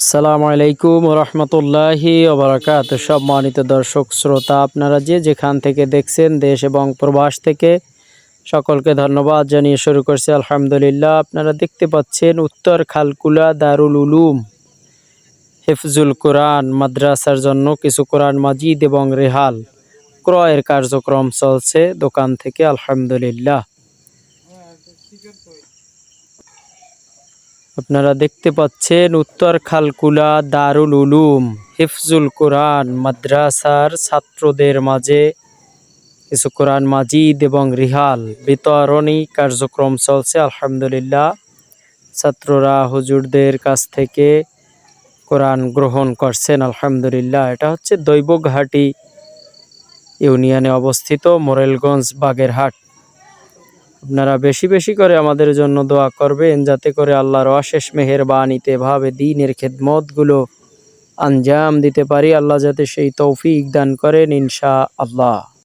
আসসালামু আলাইকুম রহমতুল্লাহি ওবরাকাত। সম্মানিত দর্শক শ্রোতা, আপনারা যে যেখান থেকে দেখছেন, দেশ এবং প্রবাস থেকে, সকলকে ধন্যবাদ জানিয়ে শুরু করছি আলহামদুলিল্লাহ। আপনারা দেখতে পাচ্ছেন উত্তর খালকুলা দারুল উলুম হিফজুল কোরআন মাদ্রাসার জন্য কিছু কোরআন মাজিদ এবং রেহাল ক্রয়ের কার্যক্রম চলছে দোকান থেকে আলহামদুলিল্লাহ। আপনারা দেখতে পাচ্ছেন উত্তর খালকুলা দারুল উলুম হিফজুল কোরআন মাদ্রাসার ছাত্রদের মাঝে কিছু কোরআন মাজিদ এবং রিহাল বিতরণী কার্যক্রম চলছে আলহামদুলিল্লাহ। ছাত্ররা হুজুরদের কাছ থেকে কোরআন গ্রহণ করছেন আলহামদুলিল্লাহ। এটা হচ্ছে দৈবঘাটি ইউনিয়নে অবস্থিত মোরেলগঞ্জ বাগেরহাট। আপনারা বেশি বেশি করে আমাদের জন্য দোয়া করবেন, যাতে করে আল্লাহর অশেষ মেহেরবানিতে এভাবে দ্বীনের খেদমতগুলো আঞ্জাম দিতে পারি। আল্লাহ যাতে সেই তৌফিক দান করেন ইনশাআল্লাহ।